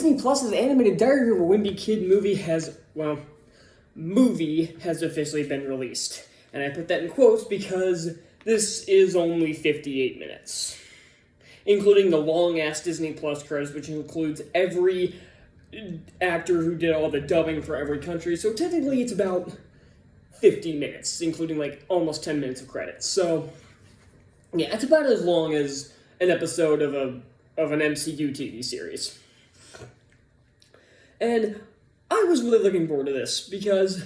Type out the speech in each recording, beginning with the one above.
Disney Plus's animated Diary of a Wimpy Kid movie has officially been released. And I put that in quotes because this is only 58 minutes. Including the long-ass Disney Plus credits, which includes every actor who did all the dubbing for every country. So technically it's about 50 minutes, including almost 10 minutes of credits. So, yeah, it's about as long as an episode of an MCU TV series. And I was really looking forward to this because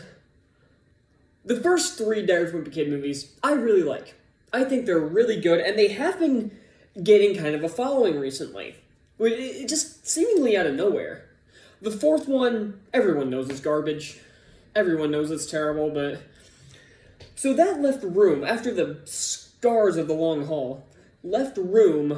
the first 3 Diary of a Wimpy Kid movies I really like. I think they're really good, and they have been getting kind of a following recently. It just seemingly out of nowhere. The 4th one, everyone knows it's garbage. Everyone knows it's terrible, but... So that left room, after the scars of the long haul, did leave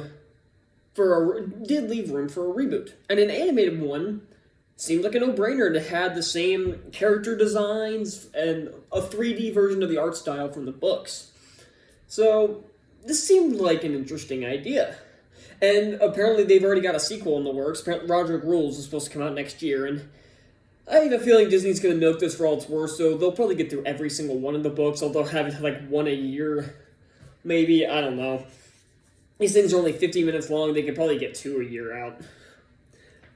room for a reboot. And an animated one seemed like a no-brainer to have the same character designs and a 3D version of the art style from the books. So, this seemed like an interesting idea. And apparently they've already got a sequel in the works. Roderick Rules is supposed to come out next year, and I have a feeling Disney's going to milk this for all it's worth, so they'll probably get through every single one of the books, although have one a year, maybe, I don't know. These things are only 50 minutes long, they could probably get 2 a year out.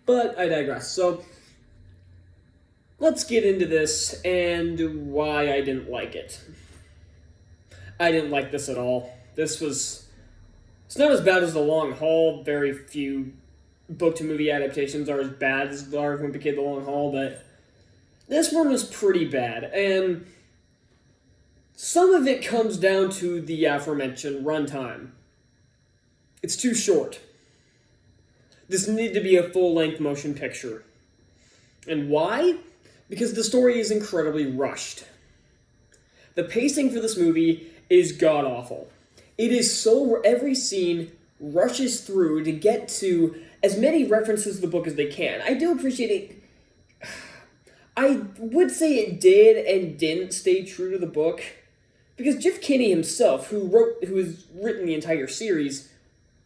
But I digress. So, let's get into this and why I didn't like it. I didn't like this at all. It's not as bad as The Long Haul. Very few book-to-movie adaptations are as bad as The Diary of a Wimpy Kid, The Long Haul, but this one was pretty bad, and some of it comes down to the aforementioned runtime. It's too short. This needed to be a full-length motion picture. And why? Because the story is incredibly rushed. The pacing for this movie is god-awful. It is so... Every scene rushes through to get to as many references to the book as they can. I do appreciate it. I would say it did and didn't stay true to the book, because Jeff Kinney himself, who has written the entire series,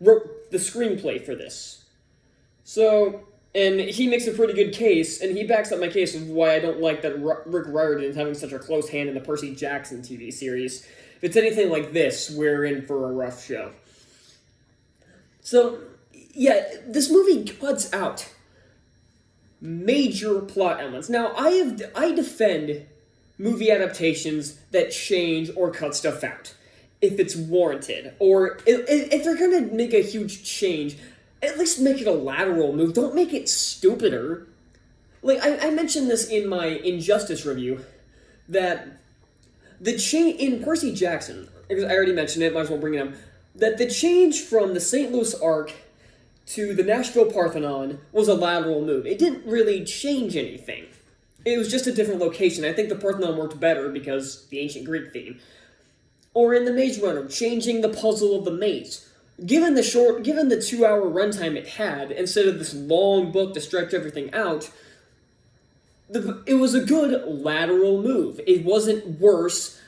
wrote the screenplay for this. So, and he makes a pretty good case, and he backs up my case of why I don't like that Rick Riordan is having such a close hand in the Percy Jackson TV series. If it's anything like this, we're in for a rough show. So, yeah, this movie cuts out major plot elements. Now, I defend movie adaptations that change or cut stuff out if it's warranted, or if they're going to make a huge change, at least make it a lateral move. Don't make it stupider. I mentioned this in my Injustice review, that the change in Percy Jackson, because I already mentioned it, might as well bring it up, that the change from the St. Louis Ark to the Nashville Parthenon was a lateral move. It didn't really change anything. It was just a different location. I think the Parthenon worked better because the ancient Greek theme. Or in the Maze Runner, changing the puzzle of the maze. Given the 2-hour runtime it had, instead of this long book to stretch everything out, it was a good lateral move. It wasn't worse.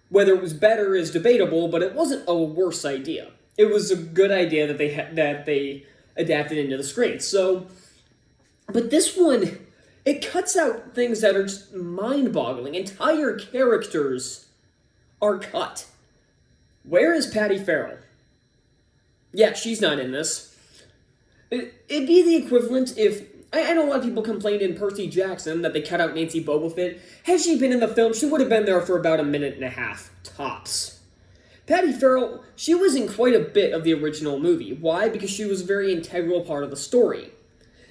Whether it was better is debatable, but it wasn't a worse idea. It was a good idea that they adapted into the screen. So, but this one, it cuts out things that are just mind-boggling. Entire characters are cut. Where is Patty Farrell? Yeah, she's not in this. It'd be the equivalent if... I know a lot of people complained in Percy Jackson that they cut out Nancy Boba Fett. Had she been in the film, she would have been there for about a minute and a half, tops. Patty Farrell, she was in quite a bit of the original movie. Why? Because she was a very integral part of the story.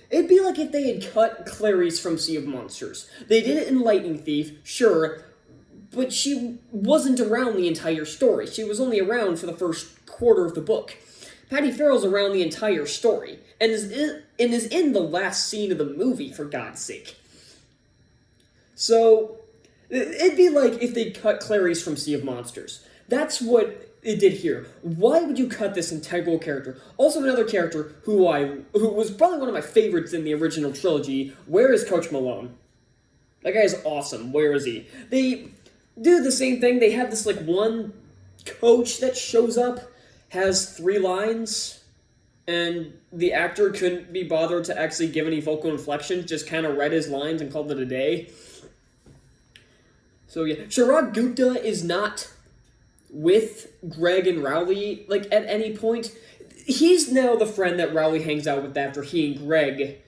It'd be like if they had cut Clarice from Sea of Monsters. They did it in Lightning Thief, sure, but she wasn't around the entire story. She was only around for the first quarter of the book. Patty Farrell's around the entire story, and is in the last scene of the movie, for God's sake. So, it'd be like if they cut Clarice from Sea of Monsters. That's what it did here. Why would you cut this integral character? Also, another character who was probably one of my favorites in the original trilogy. Where is Coach Malone? That guy is awesome. Where is he? They do the same thing. They have this one coach that shows up, has 3 lines, and the actor couldn't be bothered to actually give any vocal inflections, just kind of read his lines and called it a day. So yeah, Chirag Gupta is not with Greg and Rowley, like, at any point. He's now the friend that Rowley hangs out with after he and Greg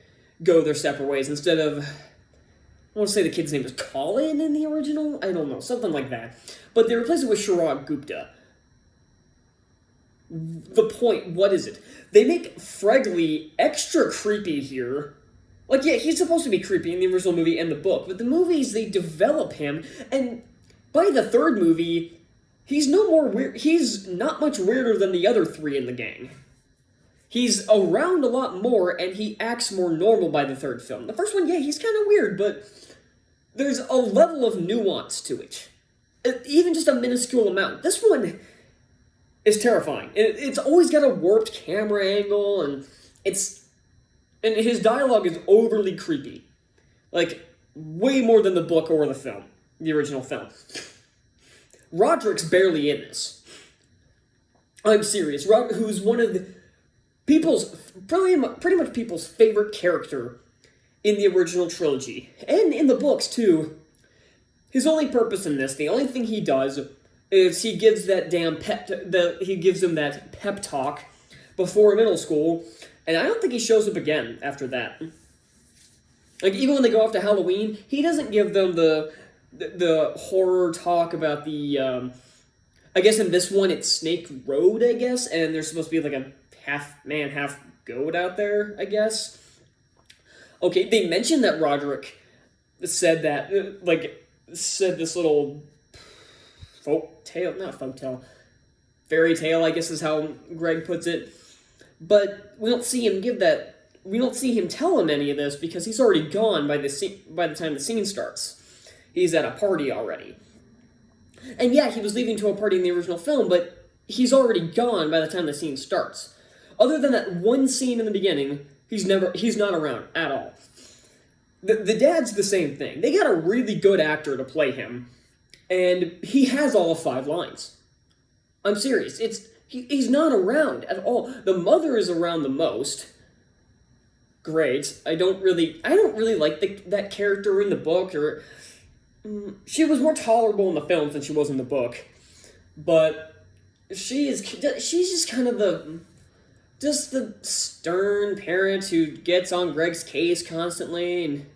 go their separate ways, instead of, I want to say the kid's name was Colin in the original? I don't know, something like that. But they replace it with Chirag Gupta. The point, what is it? They make Fregley extra creepy here. Like, yeah, he's supposed to be creepy in the original movie and the book, but the movies, they develop him, and by the third movie, he's no more weird. He's not much weirder than the other three in the gang. He's around a lot more, and he acts more normal by the third film. The first one, yeah, he's kind of weird, but there's a level of nuance to it. Even just a minuscule amount. This one is terrifying. It's always got a warped camera angle, and his dialogue is overly creepy. Like, way more than the book or the film, the original film. Roderick's barely in this. I'm serious. Who's one of the pretty much people's favorite character in the original trilogy, and in the books too. His only purpose in this, the only thing he does, is he gives that damn he gives him that pep talk before middle school, and I don't think he shows up again after that. Like, even when they go off to Halloween, he doesn't give them the horror talk about the, I guess in this one it's Snake Road, I guess, and there's supposed to be like a half-man, half-goat out there, I guess. Okay, they mentioned that Roderick said that, said this little fairy tale, I guess is how Greg puts it, but we don't see him tell him any of this because he's already gone by the time the scene starts. He's at a party already. And yeah, he was leaving to a party in the original film, but he's already gone by the time the scene starts. Other than that one scene in the beginning, he's not around at all. The dad's the same thing. They got a really good actor to play him, and he has all 5 lines. I'm serious. He's not around at all. The mother is around the most. Great. I don't really like that character in the book, or she was more tolerable in the films than she was in the book. But she's just kind of the stern parent who gets on Greg's case constantly, and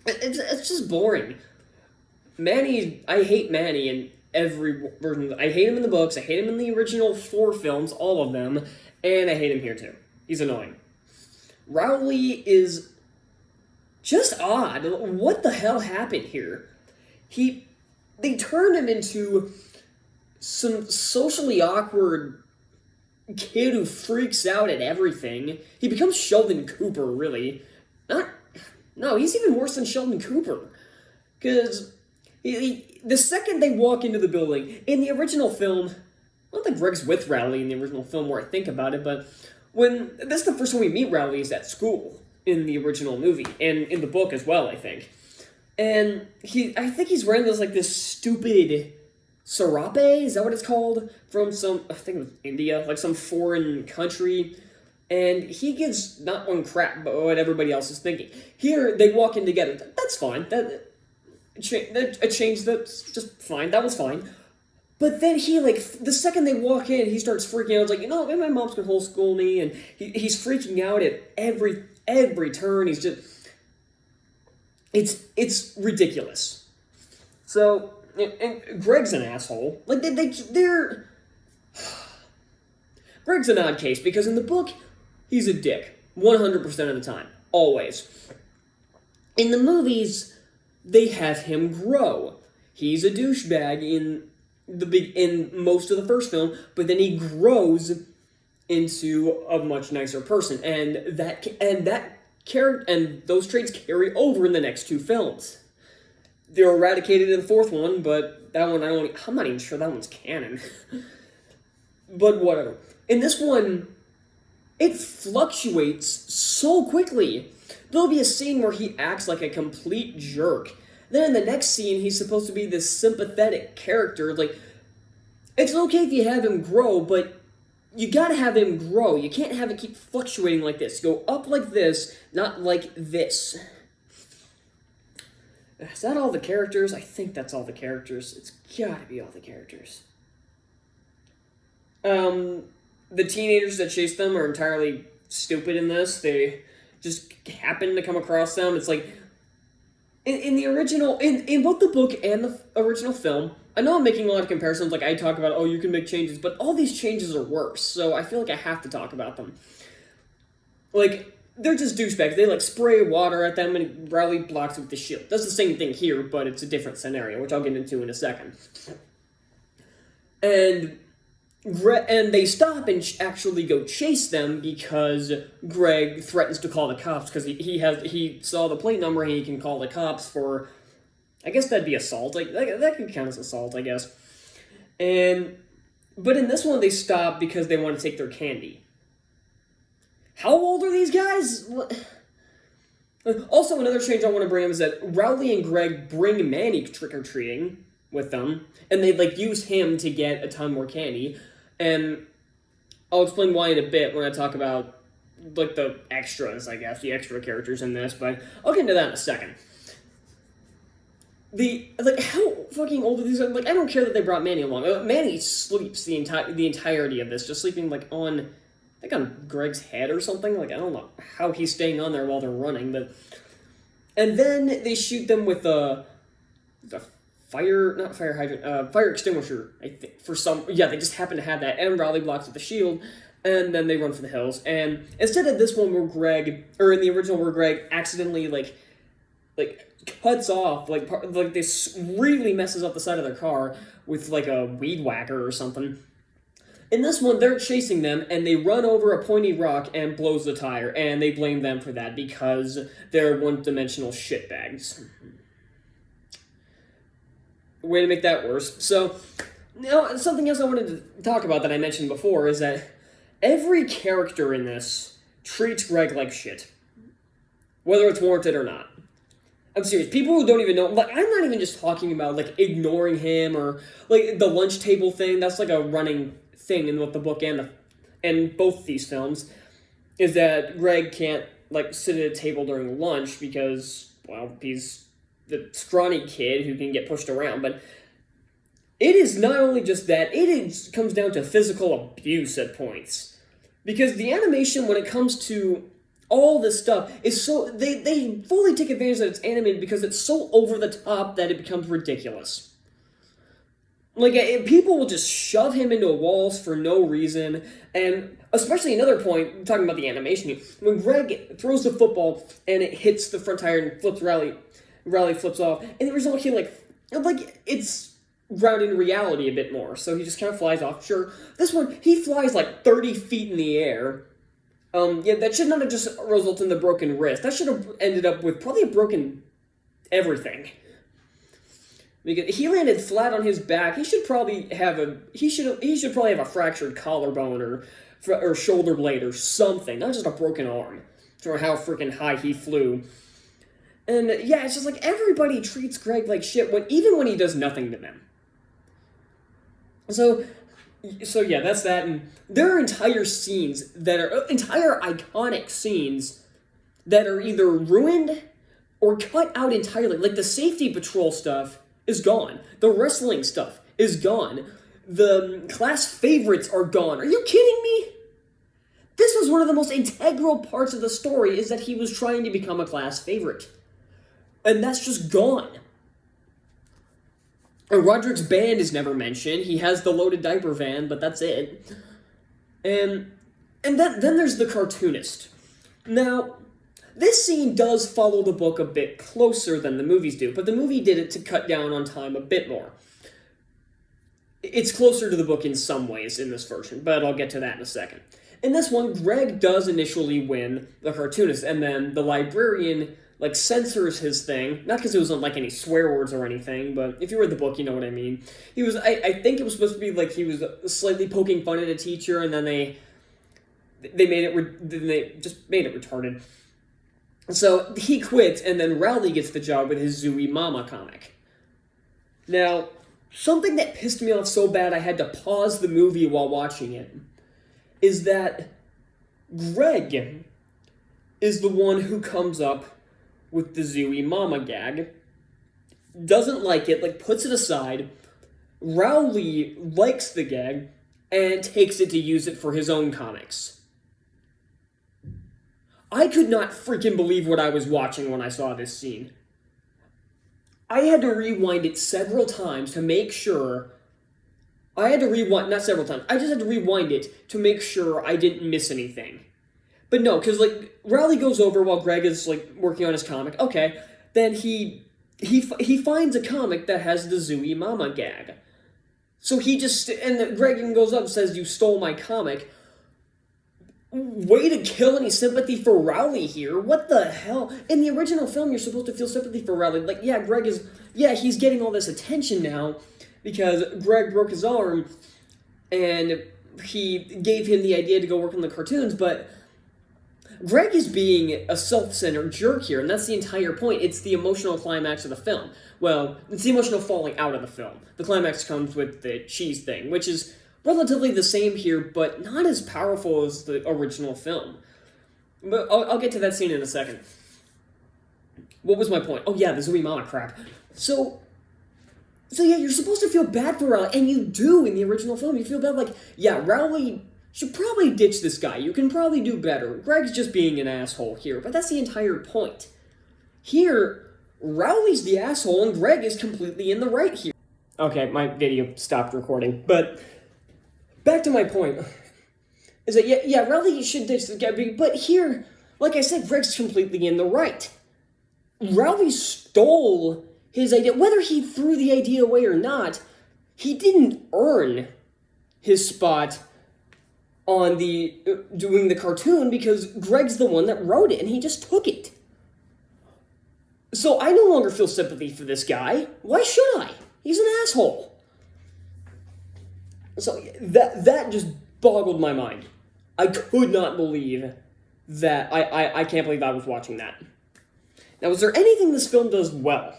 it's just boring. Manny, I hate Manny in every version. I hate him in the books, I hate him in the original 4 films, all of them, and I hate him here too. He's annoying. Rowley is just odd. What the hell happened here? They turned him into some socially awkward kid who freaks out at everything. He becomes Sheldon Cooper, really. No, he's even worse than Sheldon Cooper. Because the second they walk into the building, in the original film, I don't think Greg's with Rowley in the original film where I think about it, but that's the first time we meet Rowley is at school in the original movie, and in the book as well, I think. And I think he's wearing this stupid serape, is that what it's called? From I think it was India, like some foreign country. And he gives not one crap about what everybody else is thinking. Here, they walk in together. That's fine. A change that's just fine. That was fine. But then he, the second they walk in, he starts freaking out. It's like, maybe my mom's gonna homeschool me. And he's freaking out at every turn. He's just... It's ridiculous. So, and Greg's an asshole. They're... Greg's an odd case, because in the book, he's a dick. 100% of the time. Always. In the movies, they have him grow. He's a douchebag in most of the first film, but then he grows into a much nicer person, and those traits carry over in the next 2 films. They're eradicated in the 4th one, but that one I'm not even sure that one's canon. But whatever. In this one, it fluctuates so quickly. There'll be a scene where he acts like a complete jerk. Then in the next scene, he's supposed to be this sympathetic character. It's okay if you have him grow, but you gotta have him grow. You can't have it keep fluctuating like this. Go up like this, not like this. Is that all the characters? I think that's all the characters. It's gotta be all the characters. The teenagers that chase them are entirely stupid in this. They just happen to come across them. It's like, in the original, in both the book and the original film, I know I'm making a lot of comparisons, like I talk about, oh, you can make changes, but all these changes are worse, so I feel like I have to talk about them. Like, they're just douchebags. They, like, spray water at them and Riley blocks it with the shield. That's the same thing here, but it's a different scenario, which I'll get into in a second. And they stop and actually go chase them because Greg threatens to call the cops because he saw the plate number and he can call the cops for, I guess that'd be assault. Like that could count as assault, I guess. But in this one they stop because they want to take their candy. How old are these guys? What? Also, another change I want to bring up is that Rowley and Greg bring Manny trick-or-treating with them, and they, like, use him to get a ton more candy, and I'll explain why in a bit when I talk about, like, the extras, I guess, the extra characters in this, but I'll get into that in a second. How fucking old are these guys? Like, I don't care that they brought Manny along. Manny sleeps the entirety of this, just sleeping, like, on Greg's head or something. Like, I don't know how he's staying on there while they're running, but... And then they shoot them with the fire extinguisher, I think, they just happen to have that, and Rowley blocks with the shield, and then they run for the hills, and instead of this one in the original where Greg accidentally, like, cuts off, this really messes up the side of their car with, like, a weed whacker or something. In this one, they're chasing them, and they run over a pointy rock and blows the tire, and they blame them for that because they're one-dimensional shitbags. Way to make that worse. So, now, something else I wanted to talk about that I mentioned before is that every character in this treats Greg like shit. Whether it's warranted or not. I'm serious. People who don't even know, like, I'm not even just talking about, like, ignoring him or, like, the lunch table thing. That's, like, a running thing in both the book and both these films, is that Greg can't, like, sit at a table during lunch because, well, he's the scrawny kid who can get pushed around. But it is not only just that, comes down to physical abuse at points. Because the animation, when it comes to all this stuff, is so... They fully take advantage that it's animated because it's so over the top that it becomes ridiculous. Like, people will just shove him into walls for no reason, and especially another point, talking about the animation, when Greg throws the football and it hits the front tire and flips Riley flips off, and the result he, like, it's grounded in reality a bit more, so he just kind of flies off. Sure, this one, he flies, like, 30 feet in the air. That should not have just resulted in the broken wrist. That should have ended up with probably a broken everything. Because he landed flat on his back. He should probably have a fractured collarbone or shoulder blade or something, not just a broken arm. For how freaking high he flew. And yeah, it's just like everybody treats Greg like shit even when he does nothing to them. So yeah, that's that. And there are entire scenes that are entire iconic scenes that are either ruined or cut out entirely. Like the safety patrol stuff is gone. The wrestling stuff is gone. The class favorites are gone. Are you kidding me? This was one of the most integral parts of the story, is that he was trying to become a class favorite. And that's just gone. And Roderick's band is never mentioned. He has the loaded diaper van, but that's it. And then there's the cartoonist. Now, this scene does follow the book a bit closer than the movies do, but the movie did it to cut down on time a bit more. It's closer to the book in some ways in this version, but I'll get to that in a second. In this one, Greg does initially win the cartoonist, and then the librarian, like, censors his thing, not because it wasn't, like, any swear words or anything, but if you read the book, you know what I mean. He was, I think it was supposed to be, like, he was slightly poking fun at a teacher, and then they just made it retarded. So, he quits, and then Rowley gets the job with his Zooey Mama comic. Now, something that pissed me off so bad I had to pause the movie while watching it is that Greg is the one who comes up with the Zooey Mama gag, doesn't like it, like puts it aside. Rowley likes the gag and takes it to use it for his own comics. I could not freaking believe what I was watching when I saw this scene. I had to rewind it several times to make sure. Not several times. I just had to rewind it to make sure I didn't miss anything. But no, because, like, Rowley goes over while Greg is, like, working on his comic. Okay, then he finds a comic that has the Zooey Mama gag. So he just, and Greg goes up and says, "You stole my comic." Way to kill any sympathy for Rowley here. What the hell? In the original film, you're supposed to feel sympathy for Rowley. Like, yeah, he's getting all this attention now because Greg broke his arm and he gave him the idea to go work on the cartoons, but Greg is being a self-centered jerk here, and that's the entire point. It's the emotional climax of the film. Well, it's the emotional falling out of the film. The climax comes with the cheese thing, which is relatively the same here, but not as powerful as the original film. But I'll get to that scene in a second. What was my point? Oh yeah, the Zooey Mama crap. So yeah, you're supposed to feel bad for Rowley, and you do in the original film. You feel bad, like, yeah, Rowley should probably ditch this guy. You can probably do better. Greg's just being an asshole here, but that's the entire point. Here, Rowley's the asshole, and Greg is completely in the right here. Okay, my video stopped recording, but back to my point, is that, yeah, Rowley should ditch this guy, but here, like I said, Greg's completely in the right. Rowley stole his idea. Whether he threw the idea away or not, he didn't earn his spot on the doing the cartoon because Greg's the one that wrote it, and he just took it. So I no longer feel sympathy for this guy. Why should I? He's an asshole. So that just boggled my mind. I could not believe that. I can't believe I was watching that. Now, is there anything this film does well?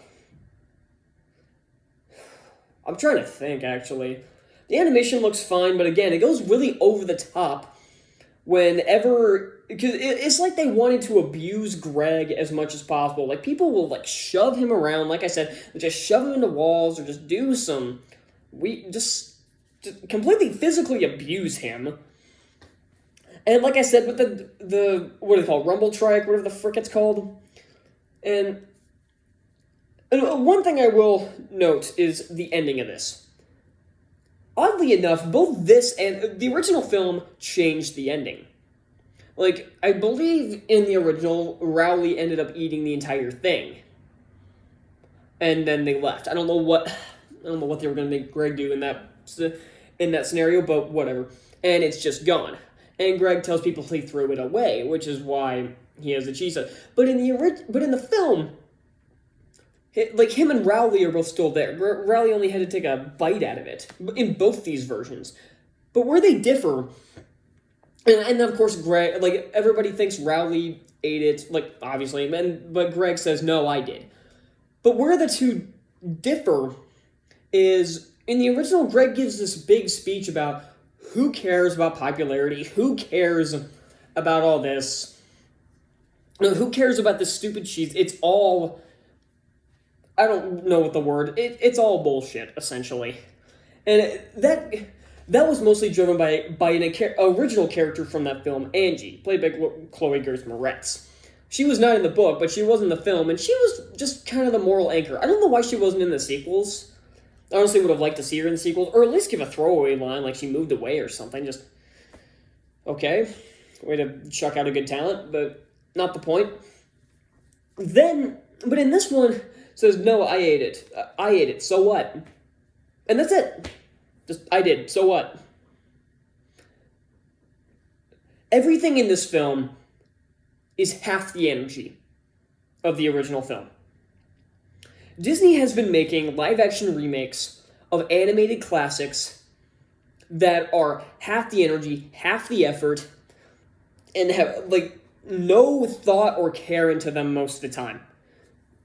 I'm trying to think, actually. The animation looks fine, but again, it goes really over the top whenever. Because it's like they wanted to abuse Greg as much as possible. Like, people will, like, shove him around, like I said, just shove him into walls or just do some. Just completely physically abuse him. And like I said, with the what do they call it? Rumble Trike, whatever the frick it's called. And one thing I will note is the ending of this. Oddly enough, both this and the original film changed the ending. Like, I believe in the original, Rowley ended up eating the entire thing. And then they left. I don't know what they were going to make Greg do in that scenario, but whatever. And it's just gone. And Greg tells people he threw it away, which is why he has the cheese. But in the film, like, him and Rowley are both still there. Rowley only had to take a bite out of it in both these versions. But where they differ, and of course Greg, like, everybody thinks Rowley ate it, like, obviously, but Greg says, no, I did. But where the two differ is, in the original, Greg gives this big speech about who cares about popularity, who cares about all this, who cares about this stupid cheese, it's all, I don't know what the word, it's all bullshit, essentially. And that was mostly driven by an original character from that film, Angie, played by Chloe Grace Moretz. She was not in the book, but she was in the film, and she was just kind of the moral anchor. I don't know why she wasn't in the sequels. I honestly would have liked to see her in the sequels, or at least give a throwaway line, like she moved away or something. Just, okay, way to chuck out a good talent, but not the point. But in this one, it says, no, I ate it, so what? And that's it. Just, I did, so what? Everything in this film is half the energy of the original film. Disney has been making live-action remakes of animated classics that are half the energy, half the effort, and have, like, no thought or care into them most of the time.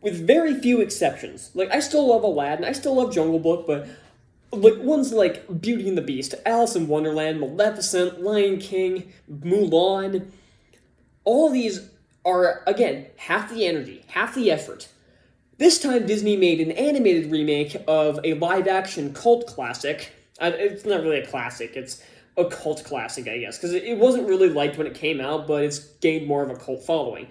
With very few exceptions. Like, I still love Aladdin, I still love Jungle Book, but Like ones like Beauty and the Beast, Alice in Wonderland, Maleficent, Lion King, Mulan. All of these are, again, half the energy, half the effort. This time, Disney made an animated remake of a live action cult classic. It's not really a classic, it's a cult classic, I guess, because it wasn't really liked when it came out, but it's gained more of a cult following.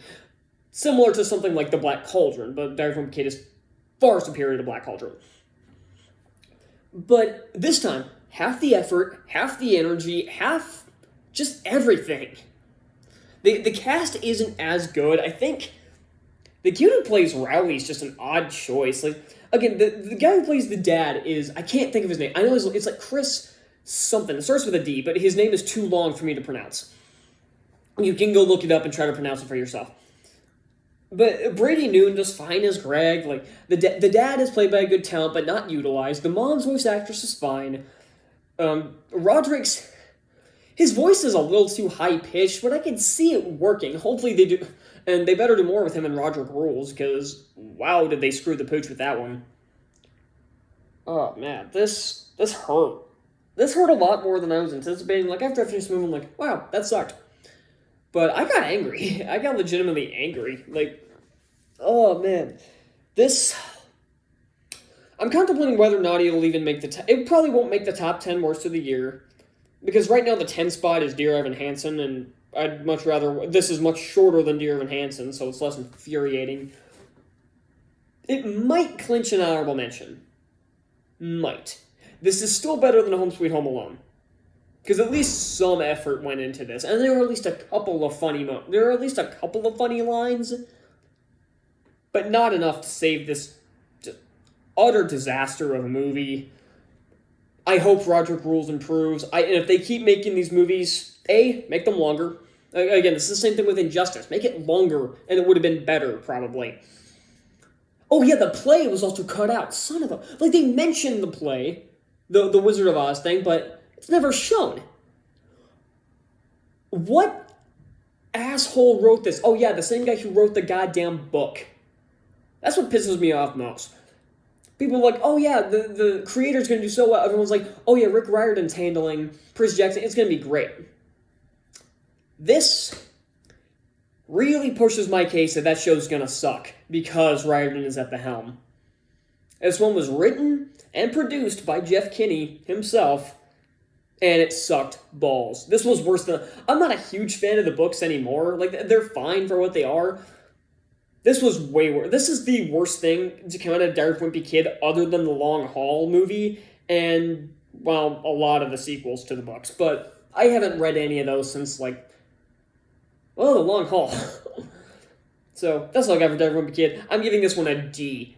Similar to something like The Black Cauldron, but Diary of a Wimpy Kid is far superior to Black Cauldron. But this time, half the effort, half the energy, half just everything. The cast isn't as good. I think the kid who plays Rowley is just an odd choice. Like, again, the guy who plays the dad is, I can't think of his name. I know it's like Chris something. It starts with a D, but his name is too long for me to pronounce. You can go look it up and try to pronounce it for yourself. But Brady Noon does fine as Greg. Like the dad is played by a good talent, but not utilized. The mom's voice actress is fine. Roderick's his voice is a little too high pitched, but I can see it working. Hopefully they do, and they better do more with him in Roderick Rules, because wow, did they screw the pooch with that one? Oh man, this hurt. This hurt a lot more than I was anticipating. Like after I finished the movie, I'm like, wow, that sucked. But I got angry. I got legitimately angry. Like, oh man, this. I'm contemplating whether or not it'll even make the. It probably won't make the top 10 worst of the year, because right now the 10 spot is Dear Evan Hansen, and I'd much rather. This is much shorter than Dear Evan Hansen, so it's less infuriating. It might clinch an honorable mention. Might. This is still better than Home Sweet Home Alone. Because at least some effort went into this, and there were at least a couple of funny lines, but not enough to save this utter disaster of a movie. I hope Roderick Rules improves. And if they keep making these movies, make them longer. Again, this is the same thing with Injustice. Make it longer, and it would have been better, probably. Oh yeah, the play was also cut out. Son of a... Like, they mentioned the play, the Wizard of Oz thing, but it's never shown. What asshole wrote this? Oh yeah, the same guy who wrote the goddamn book. That's what pisses me off most. People are like, oh yeah, the creator's gonna do so well. Everyone's like, oh yeah, Rick Riordan's handling Percy Jackson. It's gonna be great. This really pushes my case that show's gonna suck because Riordan is at the helm. This one was written and produced by Jeff Kinney himself, and it sucked balls. This was worse than... I'm not a huge fan of the books anymore. Like, they're fine for what they are. This was way worse. This is the worst thing to come out of Diary of a Wimpy Kid other than the Long Haul movie and, well, a lot of the sequels to the books. But I haven't read any of those since, like, well, the Long Haul. So, that's all I got for Diary of a Wimpy Kid. I'm giving this one a D.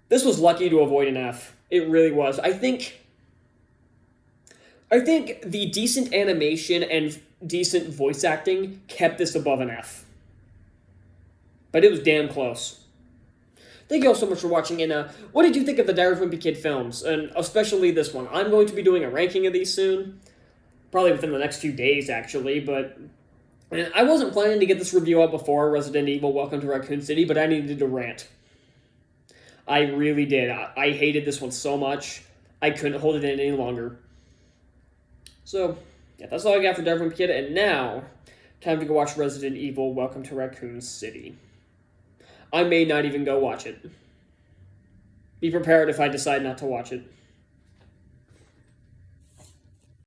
This was lucky to avoid an F. It really was. I think the decent animation and decent voice acting kept this above an F. But it was damn close. Thank you all so much for watching, and what did you think of the Diary of a Wimpy Kid films, and especially this one? I'm going to be doing a ranking of these soon, probably within the next few days, actually, but I wasn't planning to get this review out before Resident Evil Welcome to Raccoon City, but I needed to rant. I really did. I hated this one so much, I couldn't hold it in any longer. So, yeah, that's all I got for Diary of a Wimpy Kid, and now, time to go watch Resident Evil Welcome to Raccoon City. I may not even go watch it. Be prepared if I decide not to watch it.